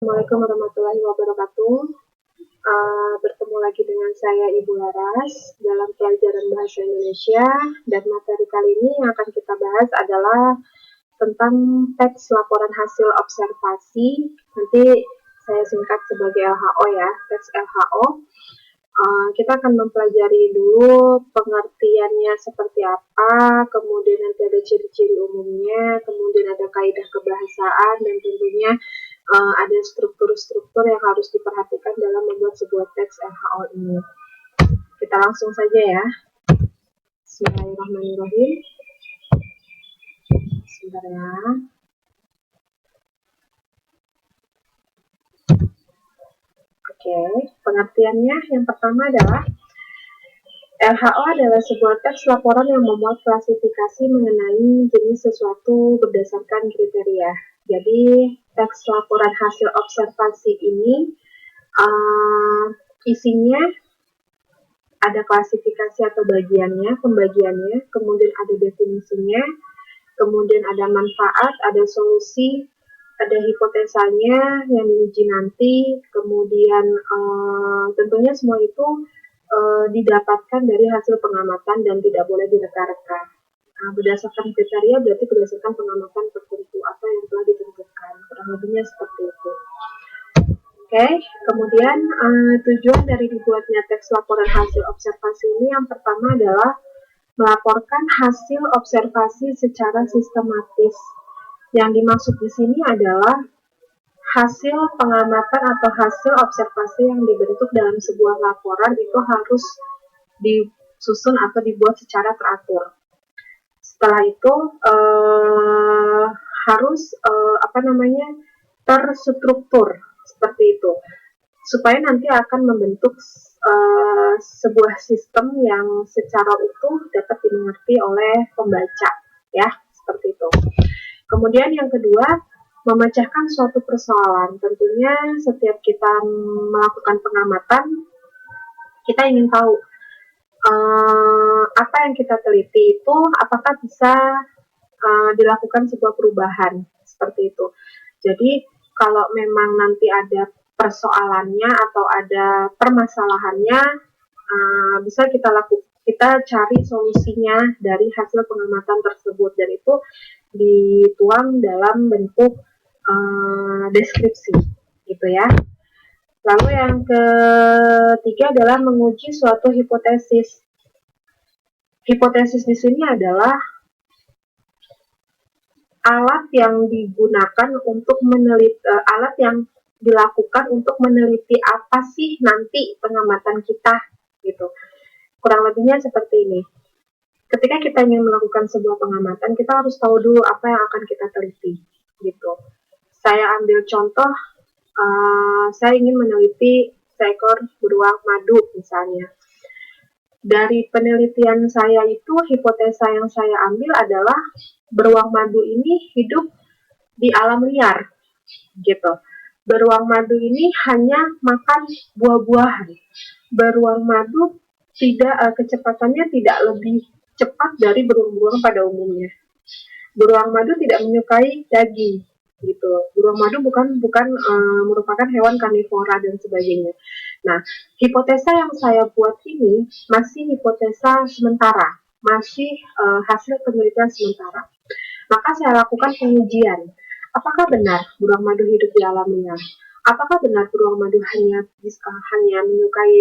Assalamualaikum warahmatullahi wabarakatuh. Bertemu lagi dengan saya Ibu Laras dalam pelajaran Bahasa Indonesia, dan materi kali ini yang akan kita bahas adalah tentang teks laporan hasil observasi. Nanti saya singkat sebagai LHO ya, teks LHO. Kita akan mempelajari dulu pengertiannya seperti apa, kemudian nanti ada ciri-ciri umumnya, kemudian ada kaidah kebahasaan, dan tentunya ada struktur-struktur yang harus diperhatikan dalam membuat sebuah teks LHO ini. Kita langsung saja ya. Bismillahirrahmanirrahim. Sebentar ya. Oke, pengertiannya yang pertama adalah LHO adalah sebuah teks laporan yang memuat klasifikasi mengenai jenis sesuatu berdasarkan kriteria. Jadi, teks laporan hasil observasi ini isinya ada klasifikasi atau pembagiannya, kemudian ada definisinya, kemudian ada manfaat, ada solusi, ada hipotesanya yang diuji nanti, kemudian tentunya semua itu didapatkan dari hasil pengamatan dan tidak boleh direka-reka. Berdasarkan kriteria berarti berdasarkan pengamatan tertentu atau yang telah ditentukan, kurang lebihnya seperti itu. Oke, kemudian tujuan dari dibuatnya teks laporan hasil observasi ini yang pertama adalah melaporkan hasil observasi secara sistematis. Yang dimaksud di sini adalah hasil pengamatan atau hasil observasi yang dibentuk dalam sebuah laporan itu harus disusun atau dibuat secara teratur. Setelah itu harus terstruktur seperti itu, supaya nanti akan membentuk sebuah sistem yang secara utuh dapat dimengerti oleh pembaca, ya, seperti itu. Kemudian yang kedua, memecahkan suatu persoalan. Tentunya setiap kita melakukan pengamatan, kita ingin tahu apa yang kita teliti itu apakah bisa dilakukan sebuah perubahan, seperti itu. Jadi kalau memang nanti ada persoalannya atau ada permasalahannya, bisa kita cari solusinya dari hasil pengamatan tersebut, dan itu dituang dalam bentuk deskripsi, gitu ya. Lalu yang ketiga adalah menguji suatu hipotesis. Hipotesis di sini adalah alat yang digunakan untuk meneliti, alat yang dilakukan untuk meneliti apa sih nanti pengamatan kita, gitu. Kurang lebihnya seperti ini. Ketika kita ingin melakukan sebuah pengamatan, kita harus tahu dulu apa yang akan kita teliti, gitu. Saya ambil contoh, saya ingin meneliti seekor beruang madu misalnya. Dari penelitian saya itu, hipotesa yang saya ambil adalah beruang madu ini hidup di alam liar, gitu. Beruang madu ini hanya makan buah-buahan. Beruang madu kecepatannya tidak lebih cepat dari beruang-beruang pada umumnya. Beruang madu tidak menyukai daging, gitu. Beruang madu bukan merupakan hewan karnivora dan sebagainya. Nah, hipotesa yang saya buat ini masih hipotesa sementara, masih hasil penelitian sementara. Maka saya lakukan pengujian. Apakah benar beruang madu hidup di alam liar? Apakah benar beruang madu hanya menyukai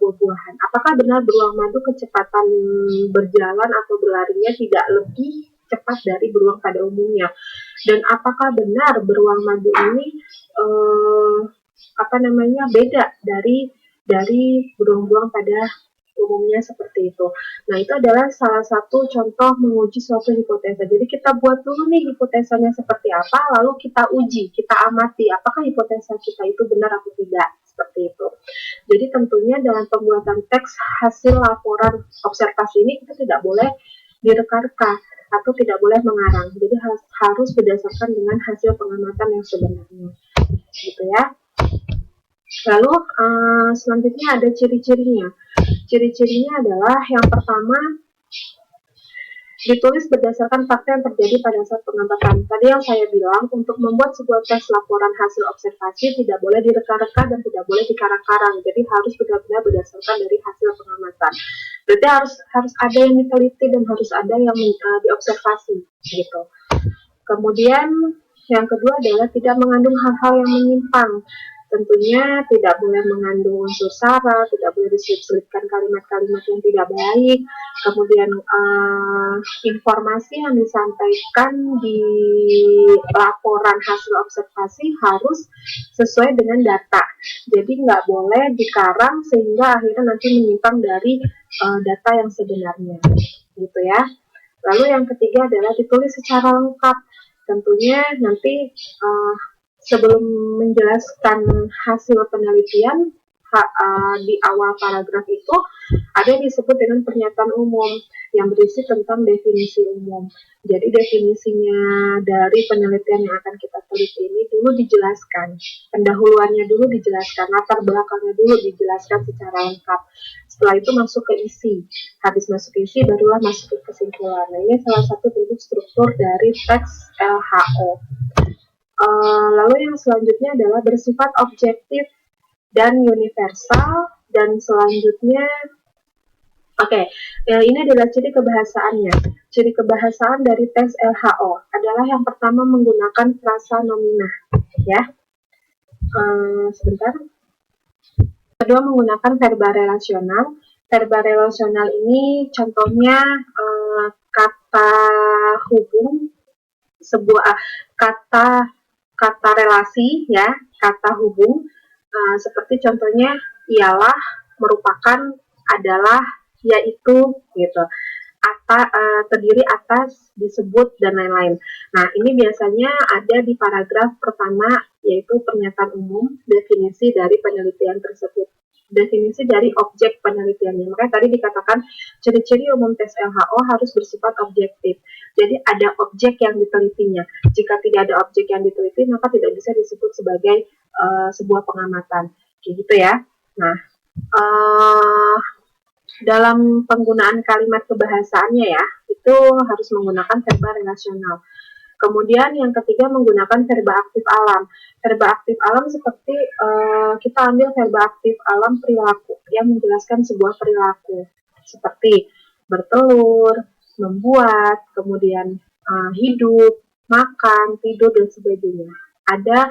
buah-buahan? Apakah benar beruang madu kecepatan berjalan atau berlarinya tidak lebih cepat dari beruang pada umumnya? Dan apakah benar beruang madu ini beda dari beruang-beruang pada umumnya, seperti itu. Nah, itu adalah salah satu contoh menguji suatu hipotesa. Jadi kita buat dulu nih hipotesanya seperti apa, lalu kita uji, kita amati apakah hipotesa kita itu benar atau tidak, seperti itu. Jadi tentunya dalam pembuatan teks hasil laporan observasi ini kita tidak boleh direka-reka atau tidak boleh mengarang. Jadi harus berdasarkan dengan hasil pengamatan yang sebenarnya, gitu ya. Lalu selanjutnya ada ciri-cirinya. Ciri-cirinya adalah yang pertama, ditulis berdasarkan fakta yang terjadi pada saat pengamatan. Tadi yang saya bilang, untuk membuat sebuah teks laporan hasil observasi tidak boleh direka-reka dan tidak boleh dikarang-karang. Jadi harus benar-benar berdasarkan dari hasil pengamatan. Berarti harus ada yang diteliti dan harus ada yang diobservasi, gitu. Kemudian yang kedua adalah tidak mengandung hal-hal yang menyimpang. Tentunya tidak boleh mengandung unsur sara, tidak boleh diselipkan kalimat-kalimat yang tidak baik. Kemudian informasi yang disampaikan di laporan hasil observasi harus sesuai dengan data. Jadi nggak boleh dikarang sehingga akhirnya nanti menyimpang dari data yang sebenarnya, gitu ya. Lalu yang ketiga adalah ditulis secara lengkap. Tentunya nanti sebelum menjelaskan hasil penelitian di awal paragraf itu ada yang disebut dengan pernyataan umum yang berisi tentang definisi umum. Jadi definisinya dari penelitian yang akan kita teliti ini dulu dijelaskan, pendahuluannya dulu dijelaskan, latar belakangnya dulu dijelaskan secara lengkap. Setelah itu masuk ke isi. Habis masuk ke isi barulah masuk ke kesimpulan. Nah, ini salah satu bentuk struktur dari teks LHO. Lalu yang selanjutnya adalah bersifat objektif dan universal, dan selanjutnya ini adalah ciri kebahasaannya. Ciri kebahasaan dari teks LHO adalah yang pertama menggunakan frasa nominah, ya. Sebentar. Kedua menggunakan verba relasional. Verba relasional ini contohnya kata hubung, sebuah kata relasi, ya, kata hubung, seperti contohnya ialah, merupakan, adalah, yaitu, gitu. Terdiri atas, disebut, dan lain-lain. Nah, ini biasanya ada di paragraf pertama, yaitu pernyataan umum, definisi dari penelitian tersebut, definisi dari objek penelitiannya. Makanya tadi dikatakan ciri-ciri umum tes LHO harus bersifat objektif. Jadi ada objek yang ditelitinya. Jika tidak ada objek yang diteliti, maka tidak bisa disebut sebagai sebuah pengamatan. Gitu ya. Nah, dalam penggunaan kalimat kebahasaannya ya, itu harus menggunakan verba relasional. Kemudian yang ketiga menggunakan verba aktif alam. Verba aktif alam seperti kita ambil verba aktif alam perilaku yang menjelaskan sebuah perilaku seperti bertelur, membuat, kemudian hidup, makan, tidur, dan sebagainya. Ada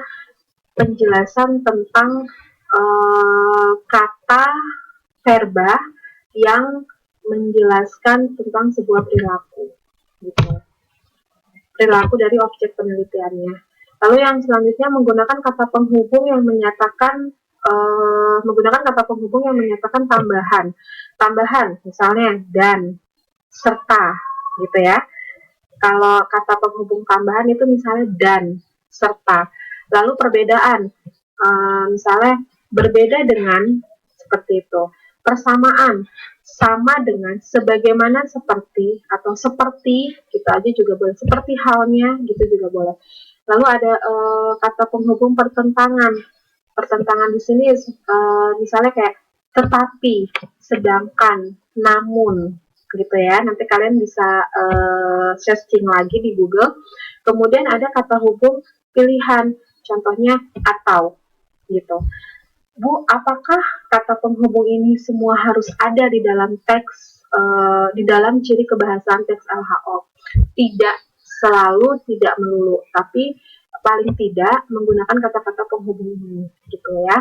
penjelasan tentang kata verba yang menjelaskan tentang sebuah perilaku, gitu. Perilaku dari objek penelitiannya. Lalu yang selanjutnya menggunakan kata penghubung yang menyatakan tambahan, misalnya dan, serta, gitu ya. Kalau kata penghubung tambahan itu misalnya dan, serta. Lalu perbedaan, misalnya berbeda dengan, seperti itu. Persamaan, sama dengan, sebagaimana, seperti, atau seperti, gitu aja juga boleh. Seperti halnya, gitu juga boleh. Lalu ada kata penghubung pertentangan. Pertentangan di sini misalnya kayak tetapi, sedangkan, namun, gitu ya. Nanti kalian bisa searching lagi di Google. Kemudian ada kata hubung pilihan, contohnya atau, gitu. Bu, apakah kata penghubung ini semua harus ada di dalam teks, di dalam ciri kebahasaan teks LHO? Tidak selalu, tidak melulu, tapi paling tidak menggunakan kata-kata penghubung ini, gitu ya.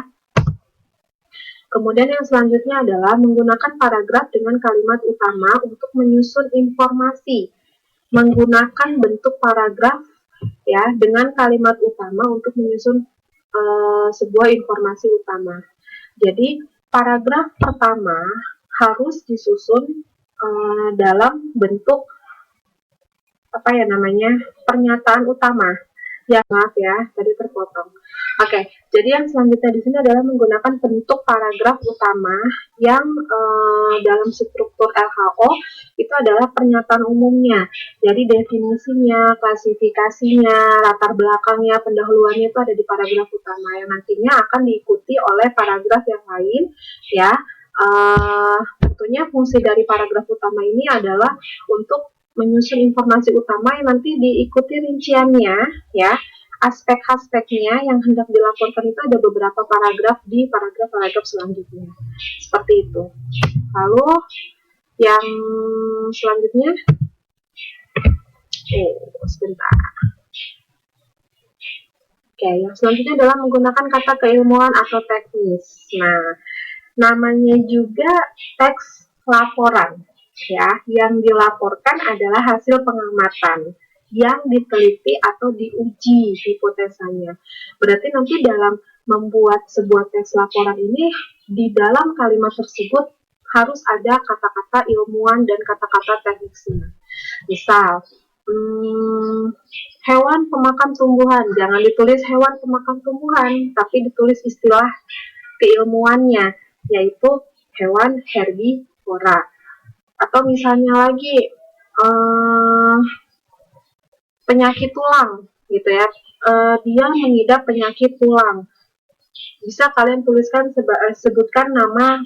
Kemudian yang selanjutnya adalah menggunakan paragraf dengan kalimat utama untuk menyusun informasi. Menggunakan bentuk paragraf ya dengan kalimat utama untuk menyusun sebuah informasi utama. Jadi paragraf pertama harus disusun dalam bentuk pernyataan utama. Ya, maaf ya, tadi terpotong. Oke, jadi yang selanjutnya di sini adalah menggunakan bentuk paragraf utama yang dalam struktur LHO itu adalah pernyataan umumnya. Jadi definisinya, klasifikasinya, latar belakangnya, pendahuluannya itu ada di paragraf utama yang nantinya akan diikuti oleh paragraf yang lain, ya. Tentunya fungsi dari paragraf utama ini adalah untuk menyusun informasi utama yang nanti diikuti rinciannya ya. Aspek-aspeknya yang hendak dilaporkan itu ada beberapa paragraf di paragraf-paragraf selanjutnya. Seperti itu. Lalu yang selanjutnya, sebentar. Oke, yang selanjutnya adalah menggunakan kata keilmuan atau teknis. Nah, namanya juga teks laporan. Ya, yang dilaporkan adalah hasil pengamatan yang diteliti atau diuji hipotesanya. Berarti nanti dalam membuat sebuah teks laporan ini, di dalam kalimat tersebut harus ada kata-kata ilmuwan dan kata-kata teknisnya. Misal, hewan pemakan tumbuhan, jangan ditulis hewan pemakan tumbuhan, tapi ditulis istilah keilmuannya, yaitu hewan herbivora. Atau misalnya lagi penyakit tulang gitu ya, dia mengidap penyakit tulang, bisa kalian tuliskan sebutkan nama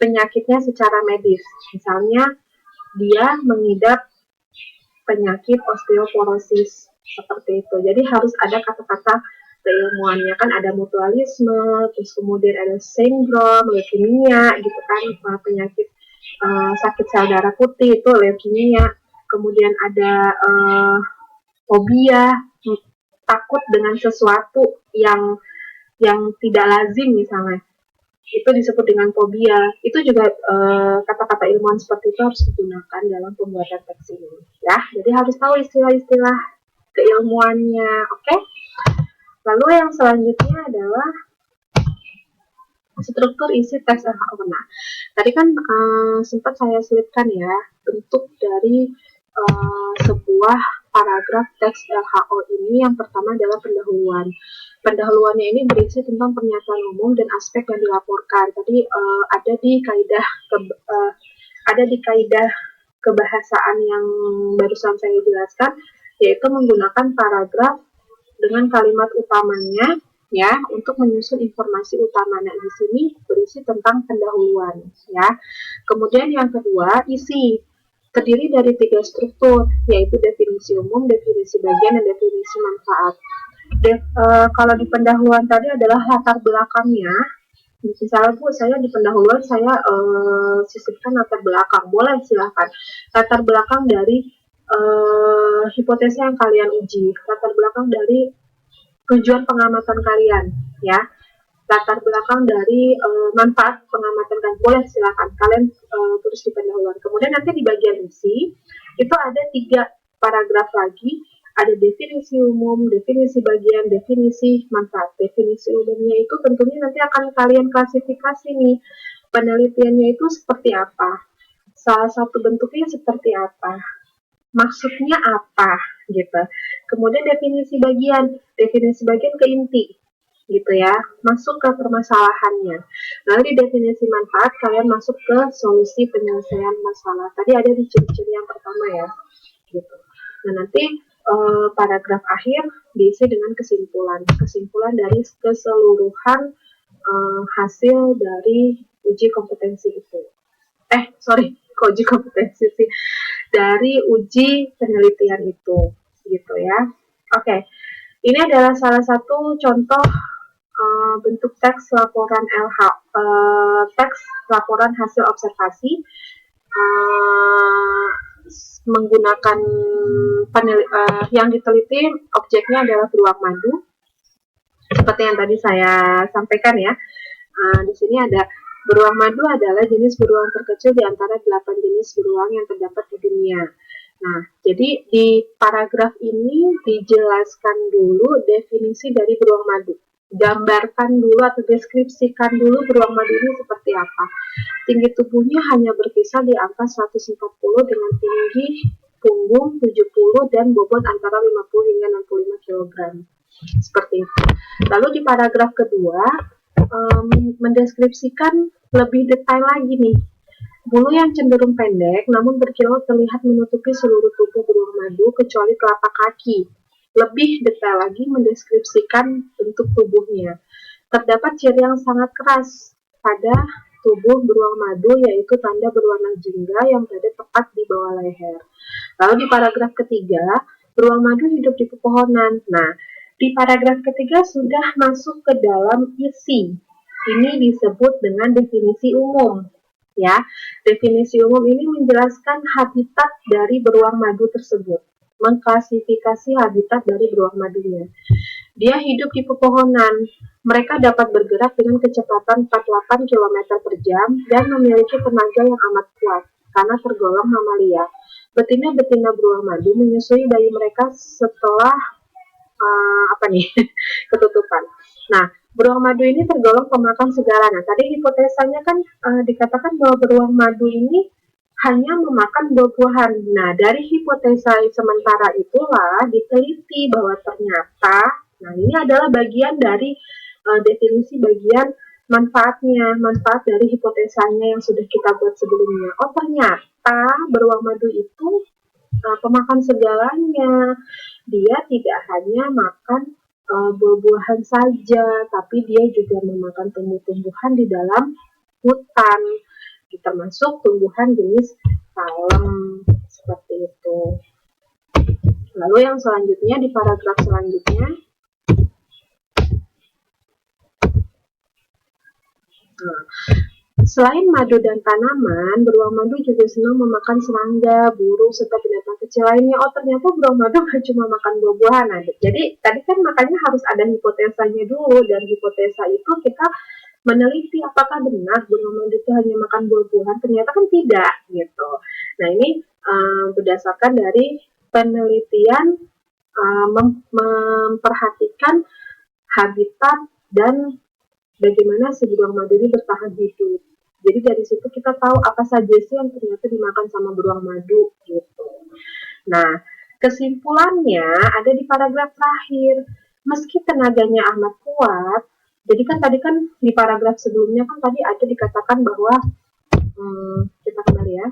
penyakitnya secara medis. Misalnya dia mengidap penyakit osteoporosis, seperti itu. Jadi harus ada kata-kata keilmuannya, kan ada mutualisme, terus kemudian ada sindrom, leukemia gitu kan, penyakit sakit sel darah putih itu leukemia, kemudian ada fobia, takut dengan sesuatu yang tidak lazim misalnya, itu disebut dengan fobia. Itu juga kata-kata ilmuwan seperti itu harus digunakan dalam pembuatan teks ini ya. Jadi harus tahu istilah-istilah keilmuannya. Oke? Lalu yang selanjutnya adalah struktur isi teks LHO. Nah, tadi kan sempat saya selipkan ya bentuk dari sebuah paragraf teks LHO ini. Yang pertama adalah pendahuluan. Pendahuluannya ini berisi tentang pernyataan umum dan aspek yang dilaporkan. Tadi ada di kaidah kebahasaan yang barusan saya jelaskan, yaitu menggunakan paragraf dengan kalimat utamanya ya untuk menyusun informasi utamanya. Di sini berisi tentang pendahuluan ya. Kemudian yang kedua, isi terdiri dari 3 struktur, yaitu definisi umum, definisi bagian, dan definisi manfaat. Kalau di pendahuluan tadi adalah latar belakangnya. Misalnya Bu, saya di pendahuluan saya sisipkan latar belakang, boleh silahkan. Latar belakang dari hipotesa yang kalian uji, latar belakang dari tujuan pengamatan kalian, ya, latar belakang dari manfaat pengamatan kalian, boleh silakan kalian tulis di pendahuluan. Kemudian nanti di bagian isi itu ada 3 paragraf lagi, ada definisi umum, definisi bagian, definisi manfaat. Definisi umumnya itu tentunya nanti akan kalian klasifikasi nih, penelitiannya itu seperti apa, salah satu bentuknya seperti apa, maksudnya apa gitu. Kemudian definisi bagian ke inti gitu ya, masuk ke permasalahannya. Lalu di definisi manfaat kalian masuk ke solusi penyelesaian masalah. Tadi ada di ciri-ciri yang pertama ya gitu. Nah, nanti paragraf akhir diisi dengan kesimpulan dari keseluruhan hasil dari uji kompetensi itu. Uji kompetensi sih, dari uji penelitian itu gitu ya. Oke. Ini adalah salah satu contoh bentuk teks laporan teks laporan hasil observasi menggunakan yang diteliti objeknya adalah beruang madu. Seperti yang tadi saya sampaikan ya. Di sini ada beruang madu adalah jenis beruang terkecil di antara 8 jenis beruang yang terdapat di dunia. Nah, jadi di paragraf ini dijelaskan dulu definisi dari beruang madu. Gambarkan dulu atau deskripsikan dulu beruang madu ini seperti apa. Tinggi tubuhnya hanya berkisar di angka 140 dengan tinggi punggung 70 dan bobot antara 50 hingga 65 kg. Seperti itu. Lalu di paragraf kedua, mendeskripsikan lebih detail lagi nih. Bulu yang cenderung pendek namun berkilau terlihat menutupi seluruh tubuh beruang madu kecuali telapak kaki. Lebih detail lagi mendeskripsikan bentuk tubuhnya. Terdapat ciri yang sangat keras pada tubuh beruang madu, yaitu tanda berwarna jingga yang berada tepat di bawah leher. Lalu di paragraf ketiga, beruang madu hidup di pepohonan. Nah, di paragraf ketiga sudah masuk ke dalam isi. Ini disebut dengan definisi umum. Ya, definisi umum ini menjelaskan habitat dari beruang madu tersebut, mengklasifikasi habitat dari beruang madunya. Dia hidup di pepohonan. Mereka dapat bergerak dengan kecepatan 48 km per jam dan memiliki tenaga yang amat kuat karena tergolong mamalia. Betina-betina beruang madu menyusui bayi mereka setelah ketutupan. Nah, beruang madu ini tergolong pemakan segala. Nah, tadi hipotesanya kan dikatakan bahwa beruang madu ini hanya memakan buah-buahan. Nah, dari hipotesa sementara itulah diteliti bahwa ternyata, nah ini adalah bagian dari definisi bagian manfaat dari hipotesanya yang sudah kita buat sebelumnya. Oh, ternyata beruang madu itu pemakan segalanya. Dia tidak hanya makan buah-buahan saja, tapi dia juga memakan tumbuh-tumbuhan di dalam hutan, termasuk tumbuhan jenis palem seperti itu. Lalu yang selanjutnya di paragraf selanjutnya, selain madu dan tanaman, beruang madu juga senang memakan serangga, burung, serta binatang kecil lainnya. Oh, ternyata beruang madu cuma makan buah-buahan. Nah, jadi tadi kan makanya harus ada hipotesanya dulu, dan hipotesa itu kita meneliti apakah benar beruang madu itu hanya makan buah-buahan. Ternyata kan tidak, gitu. Nah, ini berdasarkan dari penelitian memperhatikan habitat dan bagaimana si beruang madu ini bertahan hidup. Jadi dari situ kita tahu apa saja sih yang ternyata dimakan sama beruang madu gitu. Nah, kesimpulannya ada di paragraf terakhir. Meski tenaganya amat kuat, jadi kan tadi kan di paragraf sebelumnya kan tadi ada dikatakan bahwa kita kembali ya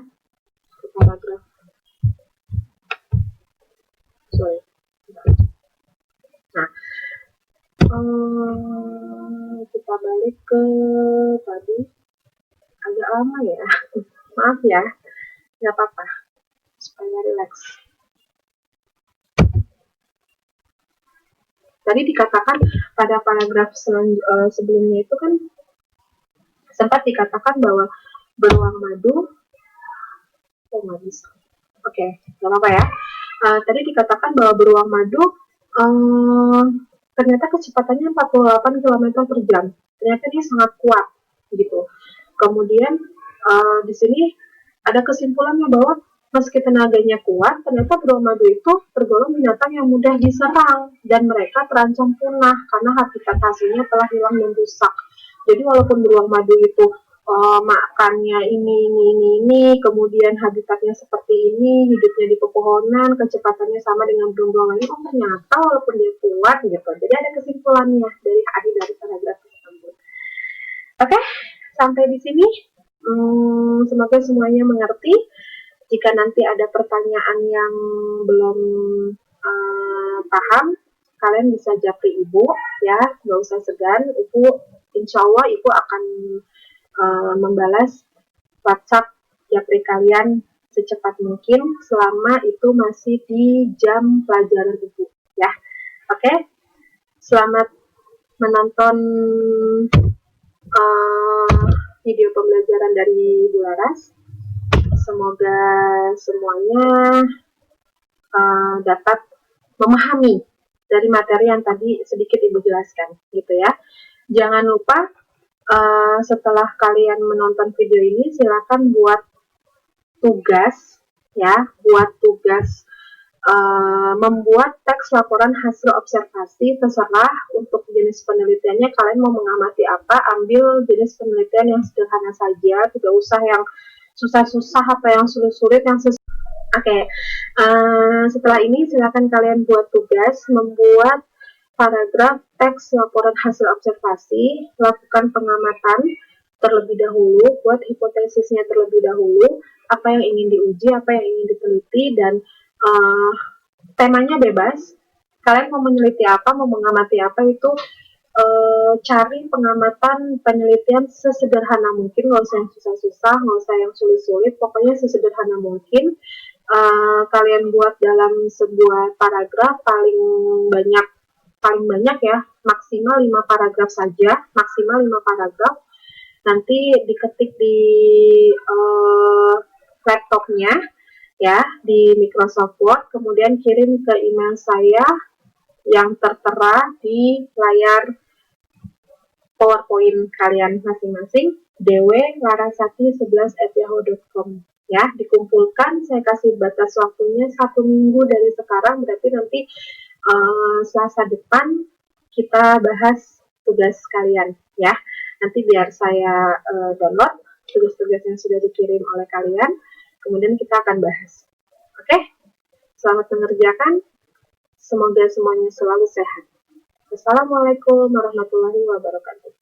ke paragraf. Sorry. Nah, kita balik ke tadi. Agak lama ya, maaf ya, nggak apa-apa, supaya rileks. Tadi dikatakan pada paragraf sebelumnya itu kan sempat dikatakan bahwa beruang madu, nggak bisa. Oke, nggak apa-apa ya. Tadi dikatakan bahwa beruang madu ternyata kecepatannya 48 km per jam. Ternyata dia sangat kuat, gitu. Kemudian di sini ada kesimpulannya bahwa meski tenaganya kuat, ternyata beruang madu itu tergolong binatang yang mudah diserang dan mereka terancam punah karena habitat hasilnya telah hilang dan rusak. Jadi walaupun beruang madu itu makannya ini, kemudian habitatnya seperti ini, hidupnya di pepohonan, kecepatannya sama dengan beruang-beruang lain, oh ternyata walaupun dia kuat gitu. Jadi ada kesimpulannya dari paragraf tersebut. Oke, sampai di sini. Semoga semuanya mengerti. Jika nanti ada pertanyaan yang belum paham, kalian bisa japri ibu ya, nggak usah segan. Ibu, insya Allah ibu akan membalas WhatsApp japri kalian secepat mungkin selama itu masih di jam pelajaran ibu ya. Oke, selamat menonton video pembelajaran dari Bu Laras. Semoga semuanya dapat memahami dari materi yang tadi sedikit Ibu jelaskan, gitu ya. Jangan lupa setelah kalian menonton video ini, silakan buat tugas, ya, membuat teks laporan hasil observasi, terserah untuk jenis penelitiannya kalian mau mengamati apa, ambil jenis penelitian yang sederhana saja, tidak usah yang susah-susah atau yang sulit-sulit, yang setelah ini silakan kalian buat tugas, membuat paragraf teks laporan hasil observasi, lakukan pengamatan terlebih dahulu, buat hipotesisnya terlebih dahulu, apa yang ingin diuji, apa yang ingin diteliti, dan temanya bebas. Kalian mau meneliti apa, mau mengamati apa, itu cari pengamatan penelitian sesederhana mungkin, nggak usah yang susah-susah, nggak usah yang sulit-sulit, pokoknya sesederhana mungkin. kalian buat dalam sebuah paragraf paling banyak ya, maksimal 5 paragraf saja, maksimal 5 paragraf. Nanti diketik di laptopnya ya, di Microsoft Word, kemudian kirim ke email saya yang tertera di layar PowerPoint kalian masing-masing, dwlarasati11@yahoo.com ya. Dikumpulkan, saya kasih batas waktunya 1 minggu dari sekarang, berarti nanti Selasa depan kita bahas tugas kalian ya. Nanti biar saya download tugas-tugas yang sudah dikirim oleh kalian, kemudian kita akan bahas. Oke, selamat mengerjakan. Semoga semuanya selalu sehat. Wassalamualaikum warahmatullahi wabarakatuh.